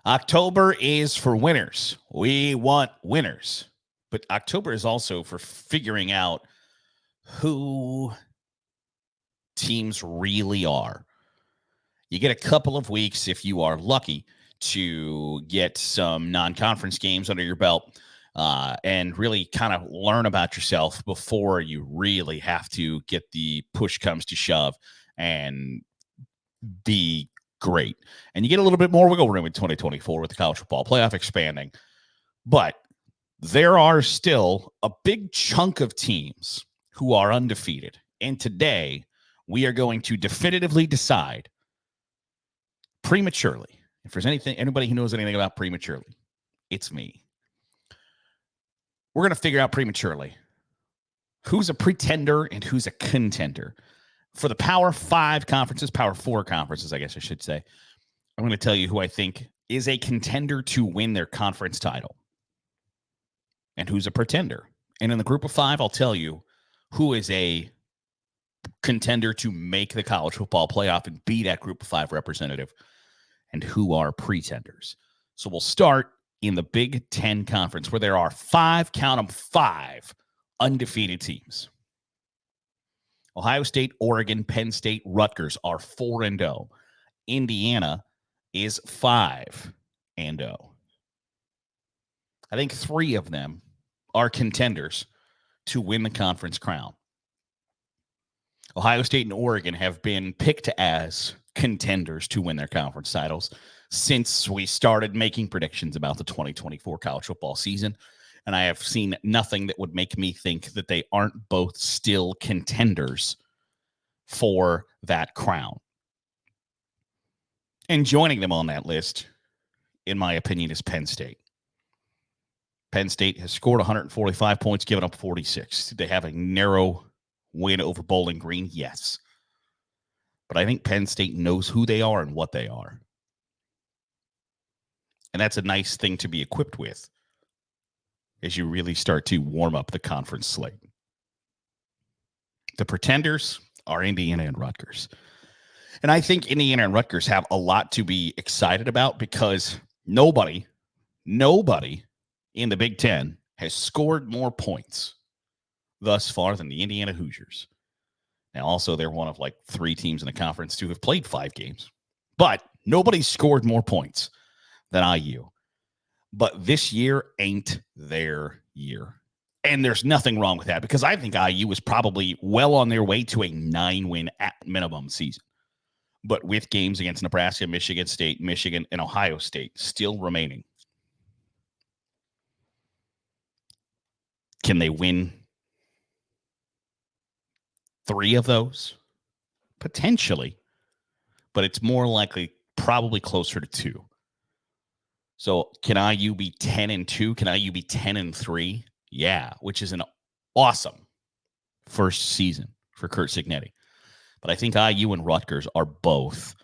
October is for winners. We want winners. But October is also for figuring out who teams really are. You get a couple of weeks, if you are lucky, to get some non-conference games under your belt and really kind of learn about yourself before you really have to get the push comes to shove and be great. And you get a little bit more wiggle room in 2024 with the college football playoff expanding. But there are still a big chunk of teams who are undefeated. And today, we are going to definitively decide prematurely. If there's anybody who knows anything about prematurely, it's me. We're going to figure out prematurely who's a pretender and who's a contender. For the Power 5 conferences, Power 4 conferences, I guess I should say, I'm going to tell you who I think is a contender to win their conference title and who's a pretender. And in the group of 5, I'll tell you who is a contender to make the college football playoff and be that group of 5 representative and who are pretenders. So we'll start in the Big Ten Conference where there are 5, count them 5, undefeated teams. Ohio State, Oregon, Penn State, Rutgers are 4-0. Indiana is 5-0. I think 3 of them are contenders to win the conference crown. Ohio State and Oregon have been picked as contenders to win their conference titles since we started making predictions about the 2024 college football season. And I have seen nothing that would make me think that they aren't both still contenders for that crown. And joining them on that list, in my opinion, is Penn State. Penn State has scored 145 points, given up 46. Did they have a narrow win over Bowling Green? Yes. But I think Penn State knows who they are and what they are. And that's a nice thing to be equipped with as you really start to warm up the conference slate. The pretenders are Indiana and Rutgers. And I think Indiana and Rutgers have a lot to be excited about because nobody in the Big Ten has scored more points thus far than the Indiana Hoosiers. Now, also, they're one of like 3 teams in the conference to have played 5 games. But nobody's scored more points than IU. But this year ain't their year. And there's nothing wrong with that because I think IU is probably well on their way to a 9-win at minimum season. But with games against Nebraska, Michigan State, Michigan, and Ohio State still remaining, can they win 3 of those? Potentially. But it's more likely probably closer to 2. So can IU be 10-2? Can IU be 10-3? Yeah, which is an awesome first season for Curt Cignetti. But I think IU and Rutgers are both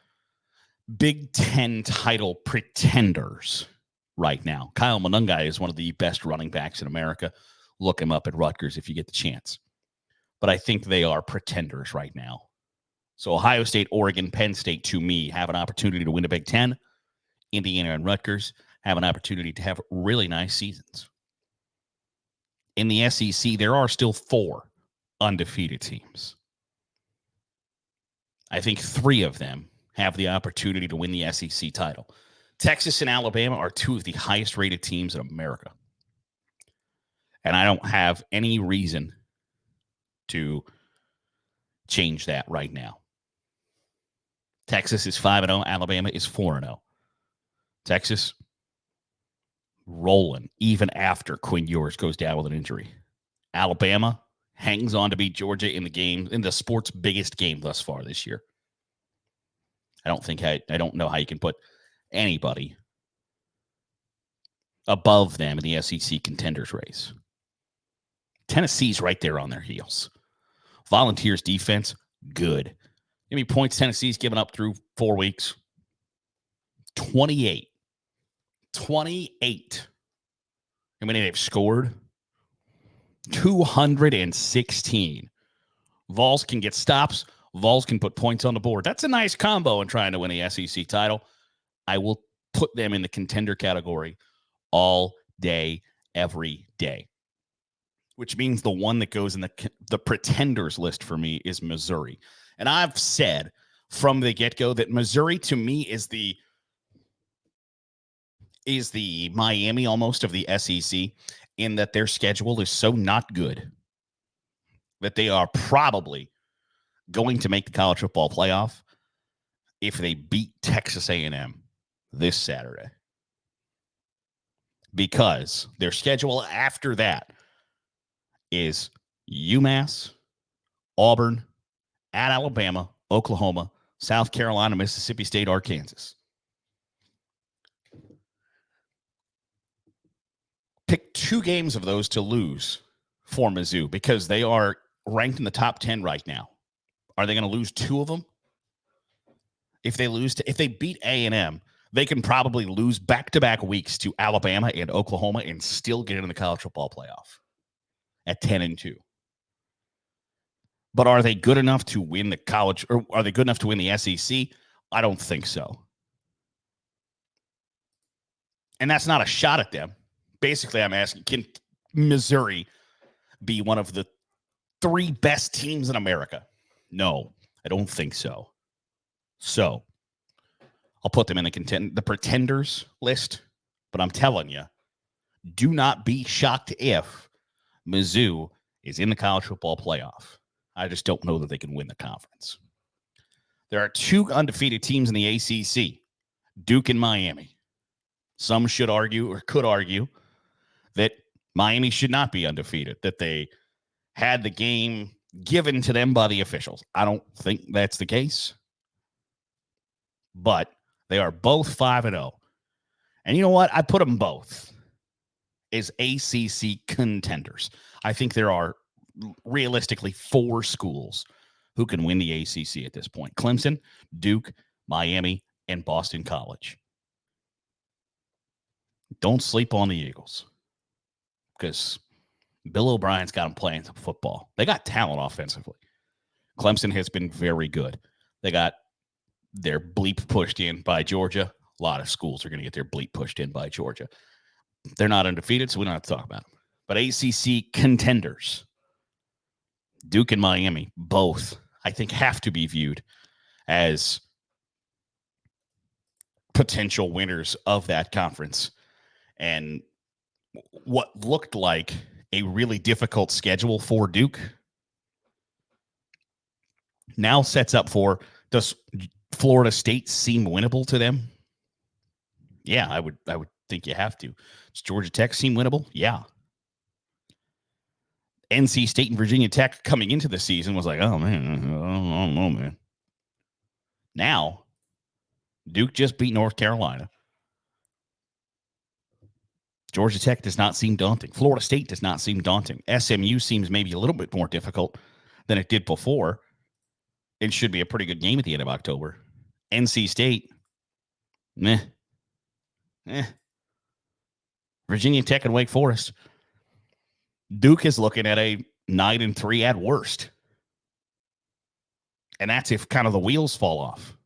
Big Ten title pretenders right now. Kyle Monungai is one of the best running backs in America. Look him up at Rutgers if you get the chance. But I think they are pretenders right now. So Ohio State, Oregon, Penn State, to me, have an opportunity to win a Big Ten. Indiana and Rutgers have an opportunity to have really nice seasons. In the SEC, there are still 4 undefeated teams. I think 3 of them have the opportunity to win the SEC title. Texas and Alabama are 2 of the highest rated teams in America. And I don't have any reason to change that right now. Texas is 5-0. Alabama is 4-0. Texas rolling even after Quinn Ewers goes down with an injury. Alabama hangs on to beat Georgia in the game, in the sport's biggest game thus far this year. I don't know how you can put anybody above them in the SEC contenders race. Tennessee's right there on their heels. Volunteers defense, good. How many points Tennessee's given up through 4 weeks? 28. 28. How many they've scored? 216. Vols can get stops. Vols can put points on the board. That's a nice combo in trying to win the SEC title. I will put them in the contender category all day, every day. Which means the one that goes in the pretenders list for me is Missouri. And I've said from the get-go that Missouri to me is the Miami almost of the SEC, in that their schedule is so not good that they are probably going to make the college football playoff if they beat Texas A&M this Saturday. Because their schedule after that is UMass, Auburn, at Alabama, Oklahoma, South Carolina, Mississippi State, Arkansas. Pick 2 games of those to lose for Mizzou because they are ranked in the top 10 right now. Are they going to lose 2 of them? If they beat A&M, they can probably lose back-to-back weeks to Alabama and Oklahoma and still get in the college football playoff at 10-2. But are they good enough to win the college, or are they good enough to win the SEC? I don't think so. And that's not a shot at them. Basically, I'm asking, can Missouri be one of the 3 best teams in America? No, I don't think so. So I'll put them in the pretenders list, but I'm telling you, do not be shocked if Mizzou is in the college football playoff. I just don't know that they can win the conference. There are 2 undefeated teams in the ACC, Duke and Miami. Some should argue or could argue that Miami should not be undefeated, that they had the game given to them by the officials. I don't think that's the case. But they are both 5-0. And you know what? I put them both as ACC contenders. I think there are realistically 4 schools who can win the ACC at this point: Clemson, Duke, Miami, and Boston College. Don't sleep on the Eagles because Bill O'Brien's got them playing some football. They got talent offensively. Clemson has been very good. They got their bleep pushed in by Georgia. A lot of schools are going to get their bleep pushed in by Georgia. They're not undefeated, so we don't have to talk about them. But ACC contenders, Duke and Miami, both, I think, have to be viewed as potential winners of that conference. And what looked like a really difficult schedule for Duke now sets up for, does Florida State seem winnable to them? Yeah, I would think you have to. Does Georgia Tech seem winnable? Yeah. NC State and Virginia Tech coming into the season was like, oh, man, I don't know, man. Now, Duke just beat North Carolina. Georgia Tech does not seem daunting. Florida State does not seem daunting. SMU seems maybe a little bit more difficult than it did before. It should be a pretty good game at the end of October. NC State, meh. Virginia Tech and Wake Forest. Duke is looking at a 9-3 at worst. And that's if kind of the wheels fall off.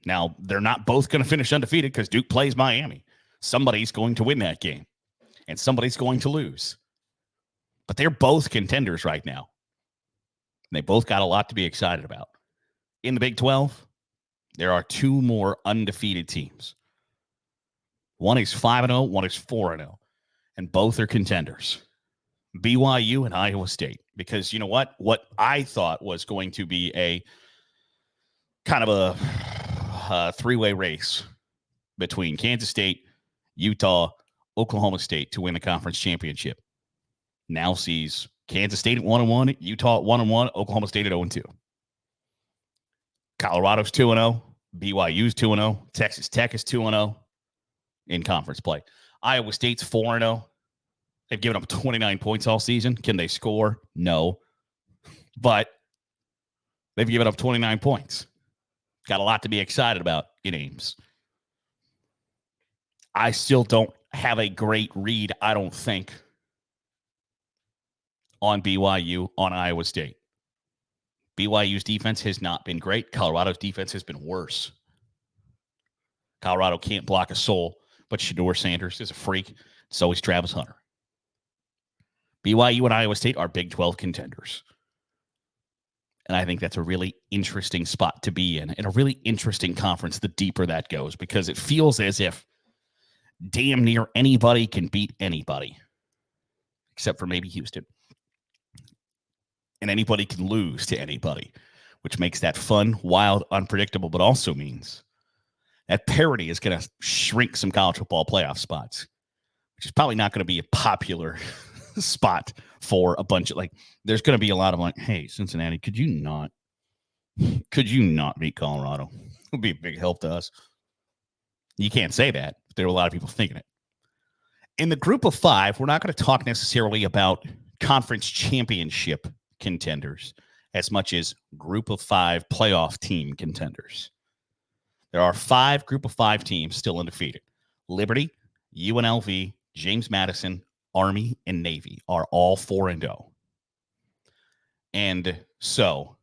Now, they're not both going to finish undefeated because Duke plays Miami. Somebody's going to win that game, and somebody's going to lose. But they're both contenders right now. And they both got a lot to be excited about. In the Big 12, there are 2 more undefeated teams. One is 5-0, one is 4-0, and both are contenders. BYU and Iowa State. Because you know what? What I thought was going to be a kind of a 3-way race between Kansas State, Utah, Oklahoma State to win the conference championship now sees Kansas State at 1-1, Utah at 1-1, Oklahoma State at 0-2. Colorado's 2-0, BYU's 2-0, Texas Tech is 2-0 in conference play. Iowa State's 4-0. They've given up 29 points all season. Can they score? No. But they've given up 29 points. Got a lot to be excited about in Ames. I still don't have a great read, I don't think, on BYU, on Iowa State. BYU's defense has not been great. Colorado's defense has been worse. Colorado can't block a soul, but Shedeur Sanders is a freak. So is Travis Hunter. BYU and Iowa State are Big 12 contenders. And I think that's a really interesting spot to be in, and a really interesting conference the deeper that goes, because it feels as if damn near anybody can beat anybody, except for maybe Houston. And anybody can lose to anybody, which makes that fun, wild, unpredictable, but also means that parity is going to shrink some college football playoff spots, which is probably not going to be a popular spot for a bunch of, like, there's going to be a lot of like, hey, Cincinnati, could you not beat Colorado? It would be a big help to us. You can't say that. There are a lot of people thinking it. In the group of 5, we're not going to talk necessarily about conference championship contenders as much as group of 5 playoff team contenders. There are 5 group of 5 teams still undefeated. Liberty, UNLV, James Madison, Army, and Navy are all 4-0. And so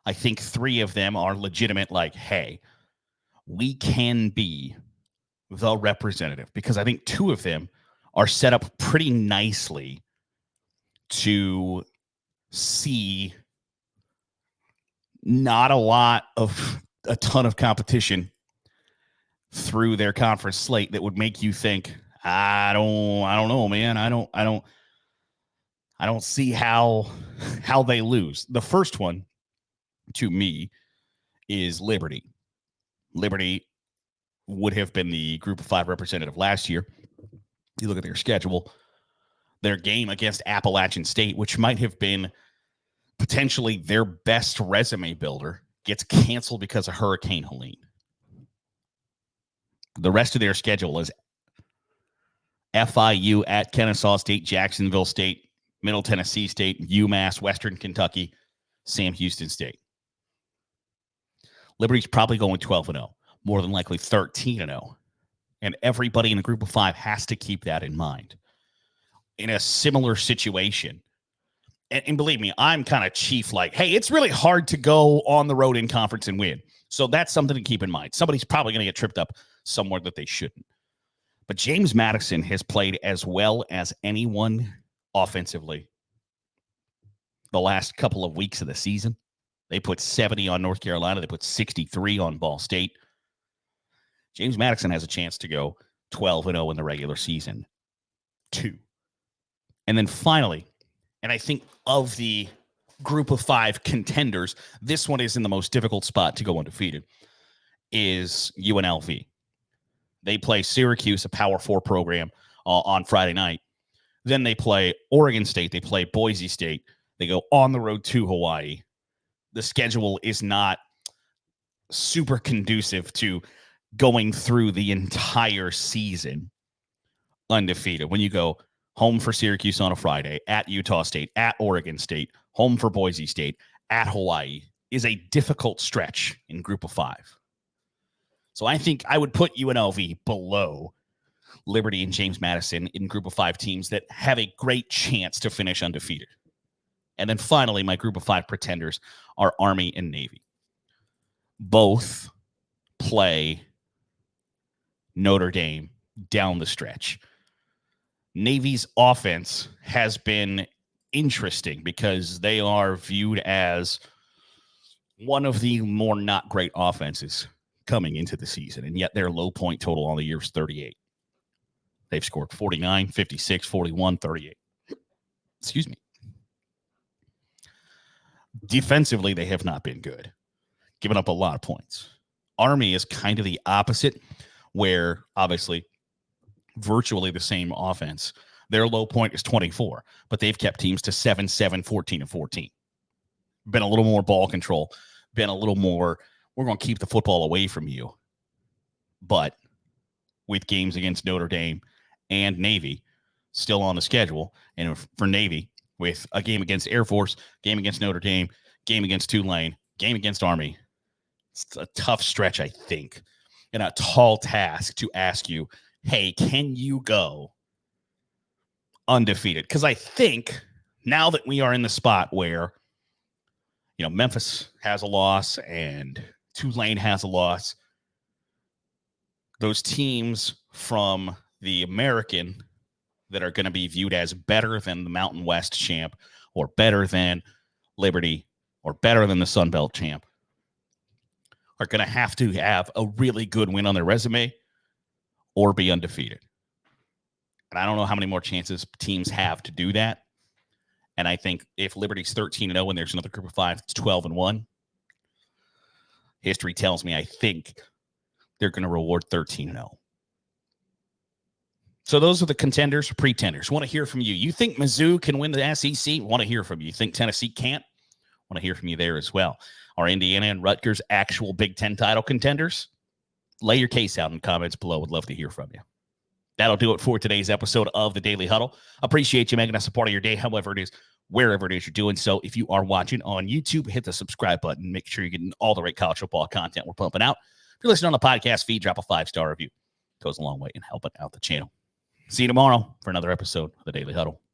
I think 3 of them are legitimate, like, hey, we can be the representative, because I think 2 of them are set up pretty nicely to see not a ton of competition through their conference slate that would make you think, I don't know, man. I don't see how they lose. The first one to me is Liberty. Liberty would have been the group of 5 representative last year. You look at their schedule, their game against Appalachian State, which might have been potentially their best resume builder, gets canceled because of Hurricane Helene. The rest of their schedule is FIU at Kennesaw State, Jacksonville State, Middle Tennessee State, UMass, Western Kentucky, Sam Houston State. Liberty's probably going 12-0, more than likely 13-0. And everybody in the group of 5 has to keep that in mind. In a similar situation, and believe me, I'm kind of chief like, hey, it's really hard to go on the road in conference and win. So that's something to keep in mind. Somebody's probably going to get tripped up somewhere that they shouldn't. But James Madison has played as well as anyone offensively the last couple of weeks of the season. They put 70 on North Carolina. They put 63 on Ball State. James Madison has a chance to go 12-0 in the regular season, too. And then finally, and I think of the group of 5 contenders, this one is in the most difficult spot to go undefeated, is UNLV. They play Syracuse, a Power 4 program, on Friday night. Then they play Oregon State. They play Boise State. They go on the road to Hawaii. The schedule is not super conducive to going through the entire season undefeated. When you go home for Syracuse on a Friday, at Utah State, at Oregon State, home for Boise State, at Hawaii, is a difficult stretch in group of 5. So I think I would put UNLV below Liberty and James Madison in group of 5 teams that have a great chance to finish undefeated. And then finally, my group of 5 pretenders are Army and Navy. Both play Notre Dame down the stretch. Navy's offense has been interesting because they are viewed as one of the more not great offenses coming into the season, and yet their low point total on the year is 38. They've scored 49, 56, 41, 38. Excuse me. Defensively, they have not been good, giving up a lot of points. Army is kind of the opposite, where obviously virtually the same offense. Their low point is 24, but they've kept teams to 7, 7, 14, and 14. Been a little more ball control, been a little more, we're going to keep the football away from you. But with games against Notre Dame and Navy still on the schedule, and for Navy, with a game against Air Force, game against Notre Dame, game against Tulane, game against Army, it's a tough stretch, I think, and a tall task to ask you, hey, can you go undefeated? Because I think now that we are in the spot where, Memphis has a loss and Tulane has a loss, those teams from the American that are going to be viewed as better than the Mountain West champ or better than Liberty or better than the Sun Belt champ are going to have a really good win on their resume or be undefeated. And I don't know how many more chances teams have to do that. And I think if Liberty's 13-0 and there's another group of 5 that's 12-1, history tells me I think they're going to reward 13-0. So those are the contenders, pretenders. Want to hear from you. You think Mizzou can win the SEC? Want to hear from you. You think Tennessee can't? Want to hear from you there as well. Are Indiana and Rutgers actual Big Ten title contenders? Lay your case out in the comments below. Would love to hear from you. That'll do it for today's episode of the Daily Huddle. Appreciate you making us a part of your day, however it is, wherever it is you're doing so. If you are watching on YouTube, hit the subscribe button. Make sure you're getting all the right college football content we're pumping out. If you're listening on the podcast feed, drop a 5-star review. It goes a long way in helping out the channel. See you tomorrow for another episode of the Daily Huddle.